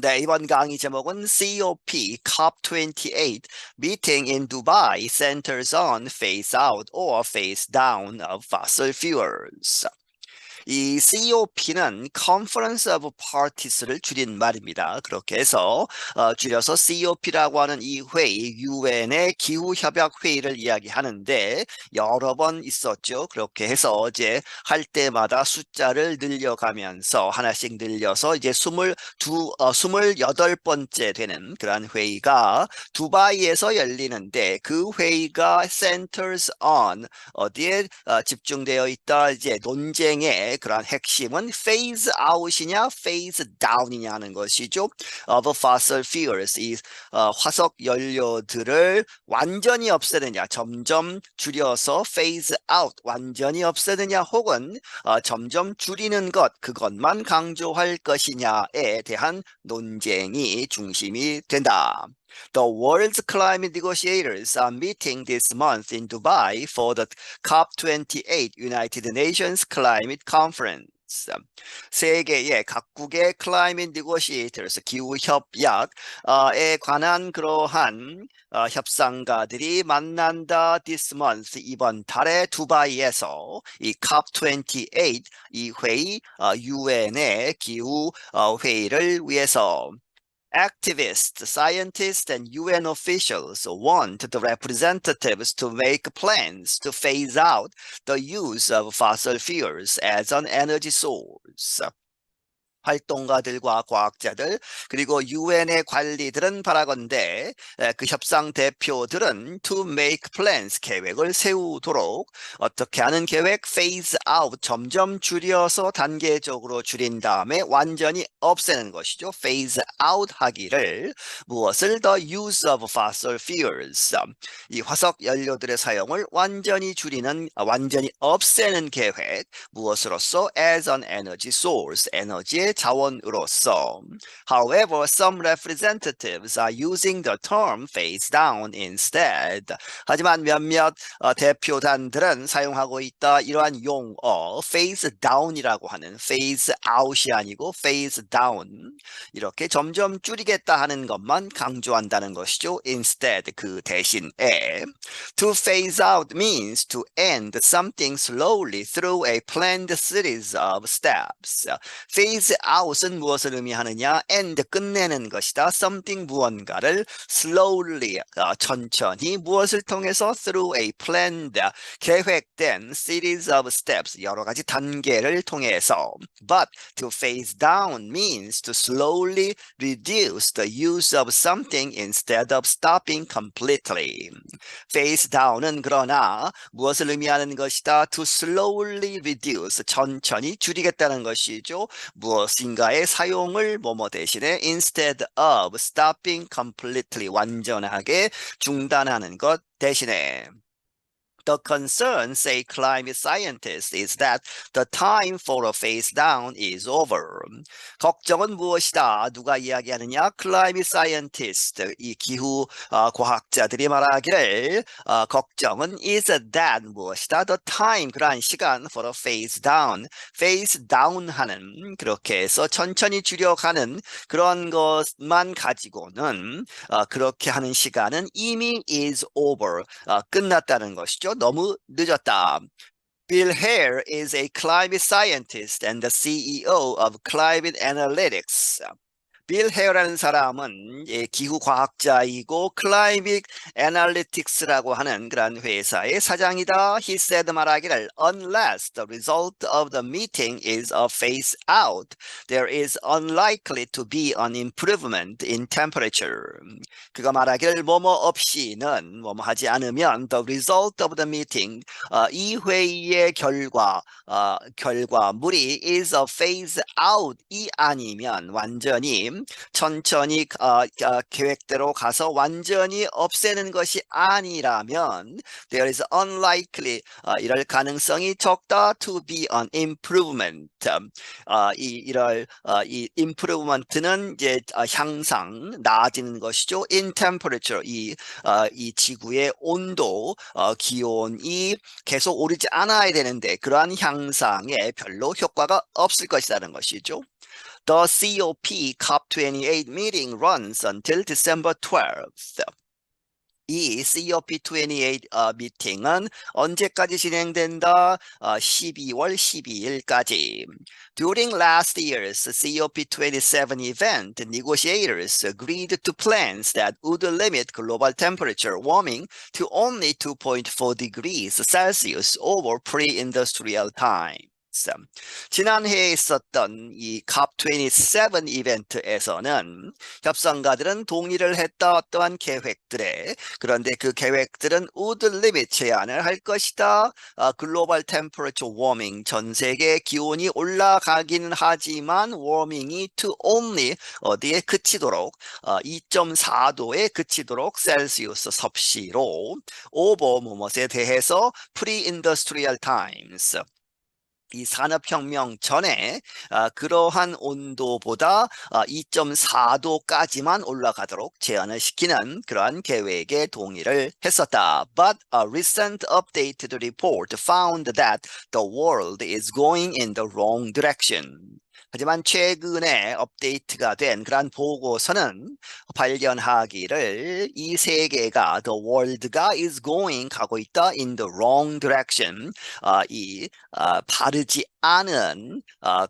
네, 이번 강의 제목은 COP COP28 Meeting in Dubai centers on phase out or phase down of fossil fuels. 이 COP는 Conference of Parties를 줄인 말입니다. 그렇게 해서 줄여서 COP라고 하는 이 회의, 유엔의 기후협약회의를 이야기하는데 여러 번 있었죠. 그렇게 해서 이제 할 때마다 숫자를 늘려가면서 하나씩 늘려서 이제 28번째 되는 그러한 회의가 두바이에서 열리는데 그 회의가 centers on 어디에 집중되어 있다 이제 논쟁의 그러한 핵심은 phase out이냐 phase down이냐 하는 것이죠. of fossil fuels 이 화석 연료들을 완전히 없애느냐 점점 줄여서 phase out 완전히 없애느냐 혹은 점점 줄이는 것 그것만 강조할 것이냐에 대한 논쟁이 중심이 된다. The world's climate negotiators are meeting this month in Dubai for the COP28 United Nations Climate Conference. 세계의 각국의 climate negotiators, 기후협약에 관한 그러한 협상가들이 만난다 this month, 이번 달에 두바이에서 이 COP28, 이 회의, 유엔의 기후 회의를 위해서 activists, scientists, and UN officials want the representatives to make plans to phase out the use of fossil fuels as an energy source. 활동가들과 과학자들 그리고 유엔의 관리들은 바라건대 그 협상 대표들은 to make plans 계획을 세우도록 어떻게 하는 계획 phase out 점점 줄여서 단계적으로 줄인 다음에 완전히 없애는 것이죠. phase out 하기를 무엇을 the use of fossil fuels 이 화석 연료들의 사용을 완전히 줄이는 완전히 없애는 계획 무엇으로서 as an energy source 에너지의 자원으로서. However, some representatives are using the term phase down instead. 하지만 몇몇 대표단들은 사용하고 있다 이러한 용어 phase down이라고 하는 phase out이 아니고 phase down 이렇게 점점 줄이겠다 하는 것만 강조한다는 것이죠. Instead 그 대신에 To phase out means to end something slowly through a planned series of steps. Phase out은 무엇을 의미하느냐? End 끝내는 것이다. Something 무언가를 slowly 천천히 무엇을 통해서 through a planned 계획된 series of steps 여러 가지 단계를 통해서. But to phase down means to slowly reduce the use of something instead of stopping completely. Phase down은 그러나 무엇을 의미하는 것이다? To slowly reduce, 천천히 줄이겠다는 것이죠. 무엇인가의 사용을 뭐뭐 대신에 instead of stopping completely, 완전하게 중단하는 것 대신에. The concern, say climate scientists, is that the time for a phase down is over. 걱정은 무엇이다? 누가 이야기하느냐? Climate scientist, 이 기후 과학자들이 말하기를 걱정은 is that 무엇이다? The time, 그러한 시간 for a phase down, phase down 하는 그렇게 해서 천천히 줄여가는 그런 것만 가지고는 그렇게 하는 시간은 이미 is over, 끝났다는 것이죠. 너무 늦었다. Bill Hare is a climate scientist and the CEO of Climate Analytics. 빌 헤어라는 사람은 기후 과학자이고 클라이밋 애널리틱스라고 하는 그런 회사의 사장이다. He said 말하기를 unless the result of the meeting is a phase out, there is unlikely to be an improvement in temperature. 그가 말하기를 뭐뭐 없이는 뭐뭐 하지 않으면 the result of the meeting 이 회의의 결과물이 is a phase out이 아니면 완전히 천천히 계획대로 가서 완전히 없애는 것이 아니라면 there is unlikely 이럴 가능성이 적다 to be an improvement 이 improvement는 이제 향상 나아지는 것이죠. in temperature 이 지구의 온도 기온이 계속 오르지 않아야 되는데 그러한 향상에 별로 효과가 없을 것이라는 것이죠. The COP COP28 meeting runs until December 12th. 이 COP28 미팅은 언제까지 진행된다? 12월 12일까지. During last year's COP27 event, negotiators agreed to plans that would limit global temperature warming to only 2.4 degrees Celsius over pre-industrial time. 지난해에 있었던 이 COP27 이벤트에서는 협상가들은 동의를 했다 어떠한 계획들에. 그런데 그 계획들은 would limit 제한을 할 것이다. 글로벌 템퍼러처 워밍 전 세계 기온이 올라가기는 하지만 워밍이 to only 어디에 그치도록 2.4도에 그치도록 셀시우스 섭씨로 over 무엇에 대해서 pre-industrial times 이 산업혁명 전에 그러한 온도보다 2.4도까지만 올라가도록 제한을 시키는 그러한 계획에 동의를 했었다. But a recent updated report found that the world is going in the wrong direction. 하지만 최근에 업데이트가 된 그러한 보고서는 발견하기를 이 세계가 the world가 is going 가고 있다 in the wrong direction 바르지 않은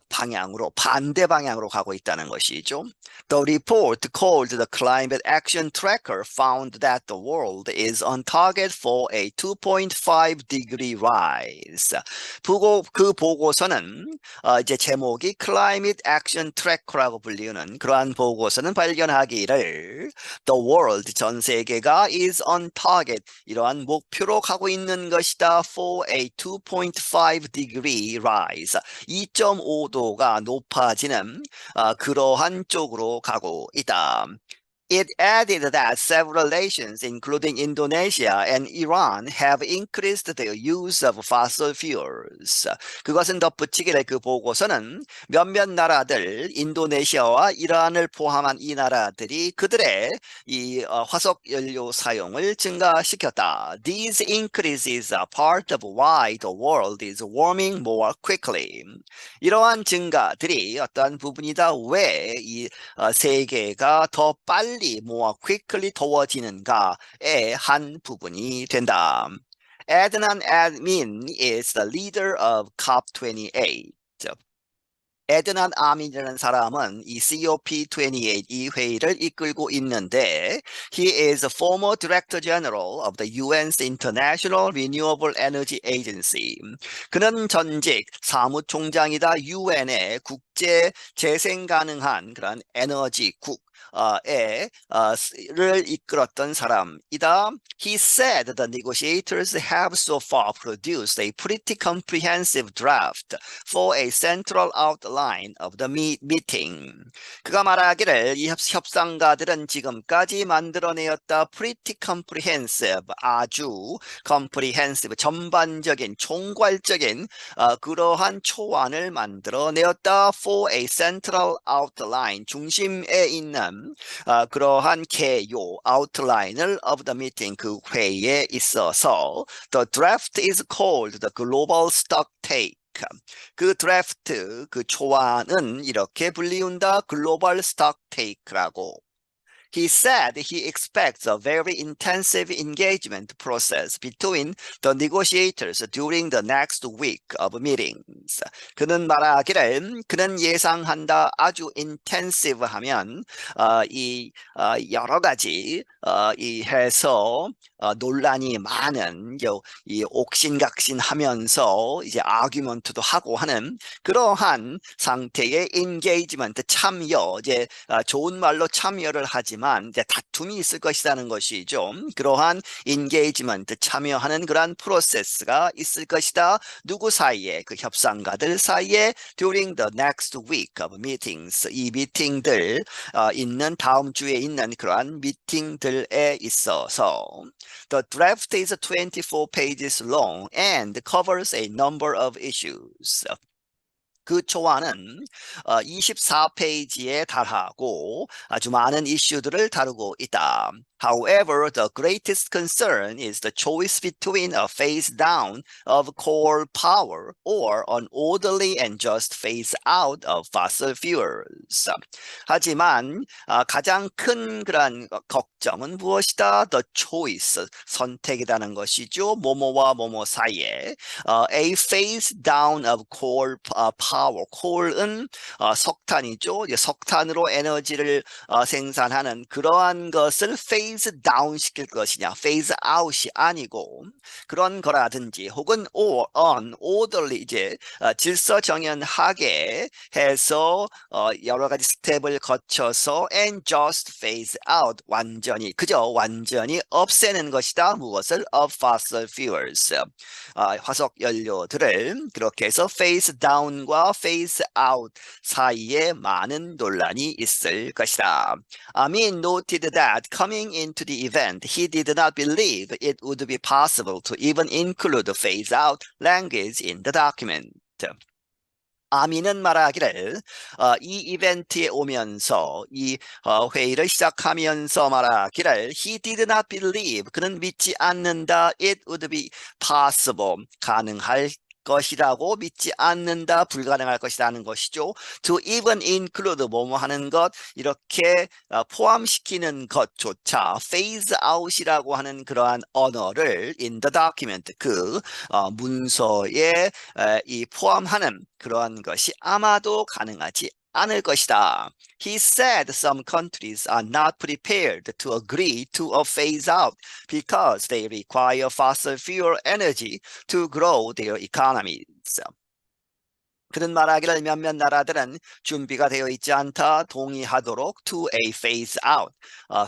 방향으로 반대 방향으로 가고 있다는 것이죠. The report called the Climate Action Tracker found that the world is on target for a 2.5 degree rise. 그 보고서는 이제 제목이 Climate Action Tracker라고 불리는 그러한 보고서는 발견하기를 The world 전 세계가 is on target 이러한 목표로 가고 있는 것이다 for a 2.5 degree rise 2.5도가 높아지는 그러한 쪽으로 가고 있다. It added that several nations, including Indonesia and Iran, have increased their use of fossil fuels. 그것은 덧붙이기를 그 보고서는 몇몇 나라들, 인도네시아와 이란을 포함한 이 나라들이 그들의 이 화석 연료 사용을 증가시켰다. These increases are part of why the world is warming more quickly. 이러한 증가들이 어떠한 부분이다. 왜 이 세계가 더 빨리 more quickly 더워지는가의 한 부분이 된다. Adnan Amin is the leader of COP28. 에드난 아민이라는 사람은 이 COP28 이 회의를 이끌고 있는데 He is a former Director General of the UN's International Renewable Energy Agency. 그는 전직 사무총장이다 UN의 국제 재생 가능한 그런 에너지국 를 이끌었던 사람이다. He said the negotiators have so far produced a pretty comprehensive draft for a central outline of the meeting. 그가 말하기를 이 협상가들은 지금까지 만들어내었다 pretty comprehensive 아주 comprehensive 전반적인 총괄적인 그러한 초안을 만들어내었다 for a central outline 중심에 있는 그러한 개요 아웃라인을 of the meeting 그 회의에 있어서 the draft is called the global stocktake. 그 드래프트 그 초안은 이렇게 불리운다 global stocktake라고. He said he expects a very intensive engagement process between the negotiators during the next week of meetings. 그는 말하기를 그는 예상한다 아주 intensive 하면 여러 가지 이 해서 논란이 많은 이 옥신각신하면서 이제 아규먼트도 하고 하는 그러한 상태의 engagement 참여 이제 좋은 말로 참여를 하지만 이제 다툼이 있을 것이라는 것이죠. 그러한 engagement 참여하는 그러한 프로세스가 있을 것이다. 누구 사이에 그 협상가들 사이에 during the next week of meetings 이 미팅들 있는 다음 주에 있는 그러한 미팅들에 있어서 The draft is 24 pages long and covers a number of issues. 그 초안은 24페이지에 달하고 아주 많은 이슈들을 다루고 있다. However, the greatest concern is the choice between a phase down of coal power or an orderly and just phase out of fossil fuels. 하지만 가장 큰 그런 걱정은 무엇이다? The choice, 선택이라는 것이죠. 뭐뭐와 뭐뭐 사이에 a phase down of coal power. coal은 석탄이죠. 석탄으로 에너지를 생산하는 그러한 것을 phase down 시킬 것이냐, phase out이 아니고 그런 거라든지 혹은 or orderly 이제 질서정연하게 해서 여러 가지 스텝을 거쳐서 and just phase out 완전히 그저 완전히 없애는 것이다. 무엇을? of fossil fuels 화석 연료들을 그렇게 해서 phase down과 phase out 사이에 많은 논란이 있을 것이다. Amin noted that coming into the event, he did not believe it would be possible to even include the phase out language in the document. 아민은 말하기를 이 이벤트에 오면서 이 회의를 시작하면서 말하기를 he did not believe 그는 믿지 않는다 it would be possible 가능할 것이라고 믿지 않는다 불가능할 것이라는 것이죠. To even include 뭐뭐 하는 것 이렇게 포함시키는 것조차 phase out이라고 하는 그러한 언어를 in the document 그 문서에 이 포함하는 그러한 것이 아마도 가능하지 않을 것이다. He said some countries are not prepared to agree to a phase out because they require fossil fuel energy to grow their economies. 그는 말하기를 몇몇 나라들은 준비가 되어 있지 않다 동의하도록 to a phase out,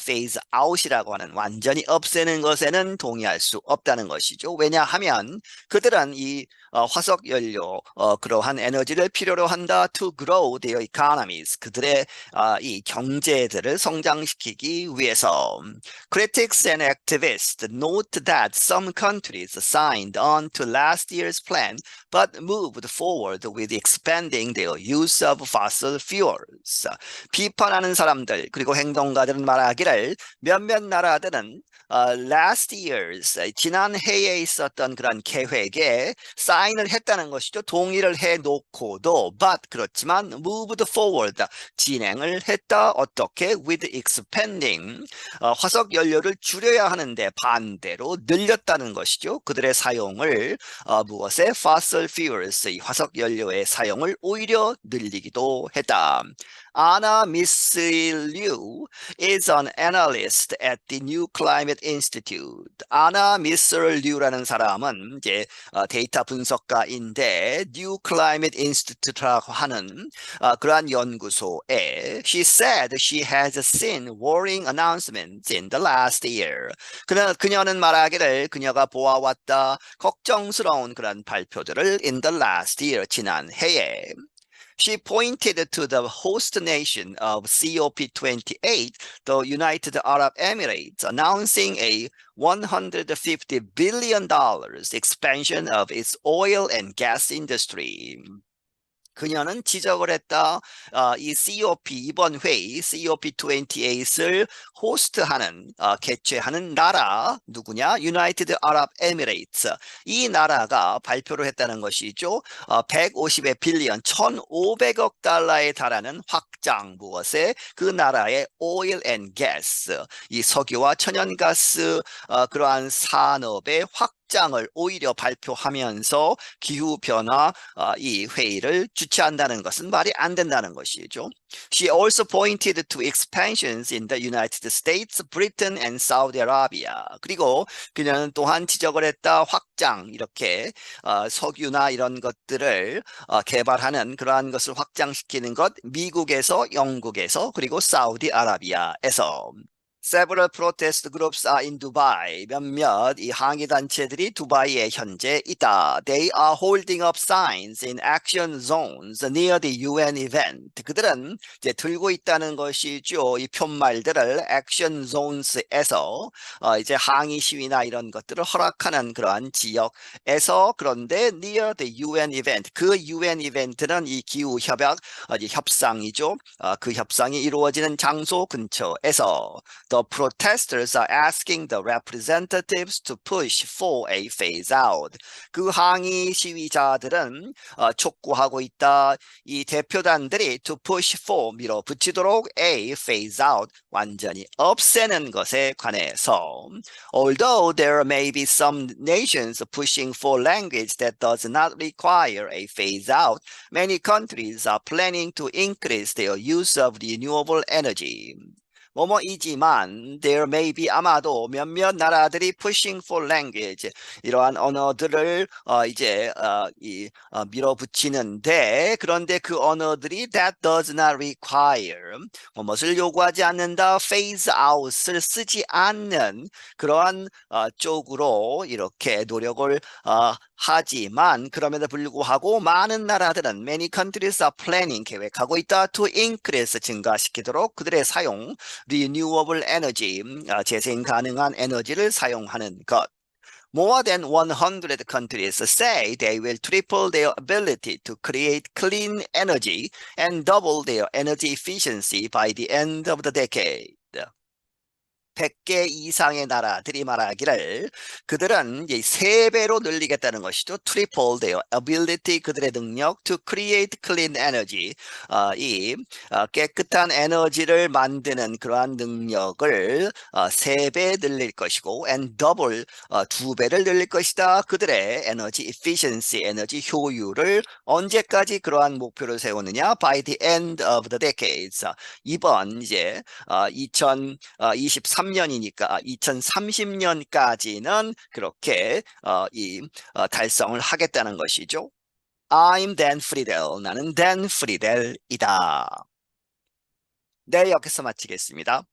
phase out이라고 하는 완전히 없애는 것에는 동의할 수 없다는 것이죠. 왜냐하면 그들은 이 화석 연료 그러한 에너지를 필요로 한다 to grow their economies 그들의 이 경제들을 성장시키기 위해서. Critics and activists note that some countries signed on to last year's plan but moved forward with expanding their use of fossil fuels. 비판하는 사람들 그리고 행동가들은 말하기를 몇몇 나라들은 last year's 지난 해에 있었던 그런 계획에 사인을 했다는 것이죠. 동의를 해놓고도 but 그렇지만 moved forward 진행을 했다. 어떻게? with expanding 화석 연료를 줄여야 하는데 반대로 늘렸다는 것이죠. 그들의 사용을 무엇에? fossil fuels 화석 연료의 사용을 오히려 늘리기도 했다. Anna Missiliu is an analyst at the New Climate Institute. 아나 미슬류라는 사람은 이제 데이터 분석가인데 New Climate Institute라고 하는 그러한 연구소에 she said she has seen worrying announcements in the last year. 그녀는 말하기를 그녀가 보아왔다 걱정스러운 그런 발표들을 in the last year 지난 해에. She pointed to the host nation of COP28, the United Arab Emirates, announcing a $150 billion expansion of its oil and gas industry. 그녀는 지적을 했다. 이 COP 이번 회의 COP28을 호스트하는 개최하는 나라 누구냐? United Arab Emirates. 이 나라가 발표를 했다는 것이죠. 150의 빌리언 1,500억 달러에 달하는 확장 무엇에? 그 나라의 oil and gas 이 석유와 천연가스 그러한 산업의 확장을 오히려 발표하면서 기후변화 이 회의를 주최한다는 것은 말이 안 된다는 것이죠. She also pointed to expansions in the United States, Britain and Saudi Arabia. 그리고 그녀는 또한 지적을 했다. 확장 이렇게 석유나 이런 것들을 개발하는 그러한 것을 확장시키는 것 미국에서 영국에서 그리고 사우디아라비아에서. Several protest groups are in Dubai. 몇몇 이 항의 단체들이 두바이에 현재 있다. They are holding up signs in action zones near the UN event. 그들은 이제 들고 있다는 것이죠. 이 푯말들을 action zones에서 이제 항의 시위나 이런 것들을 허락하는 그러한 지역에서 그런데 near the UN event. 그 UN 이벤트는 이 기후 협약 협상이죠. 그 협상이 이루어지는 장소 근처에서. The protesters are asking the representatives to push for a phase out. 그 항의 시위자들은 촉구하고 있다. 이 대표단들이 to push for 밀어붙이도록 a phase out 완전히 없애는 것에 관해서 although there may be some nations pushing for language that does not require a phase out, many countries are planning to increase their use of renewable energy. 뭐뭐이지만 there may be 아마도 몇몇 나라들이 pushing for language 이러한 언어들을 밀어붙이는데 그런데 그 언어들이 that does not require 무엇을 요구하지 않는다 phase out을 쓰지 않는 그러한 쪽으로 이렇게 노력을 하지만 그럼에도 불구하고 많은 나라들은 many countries are planning 계획하고 있다 to increase 증가시키도록 그들의 사용 renewable energy 재생 가능한 에너지를 사용하는 것. More than 100 countries say they will triple their ability to create clean energy and double their energy efficiency by the end of the decade. 100개 이상의 나라들이 말하기를 그들은 이제 3배로 늘리겠다는 것이죠. Triple their ability, 그들의 능력 to create clean energy, 깨끗한 에너지를 만드는 그러한 능력을 3배 늘릴 것이고 and double, 2배를 늘릴 것이다. 그들의 에너지 efficiency, 에너지 효율을 언제까지 그러한 목표를 세우느냐? By the end of the decades. 이번 이제 2023년이니까 2030년까지는 그렇게 달성을 하겠다는 것이죠. I'm Dan Friedel. 나는 Dan Friedel이다. 네, 여기서 마치겠습니다.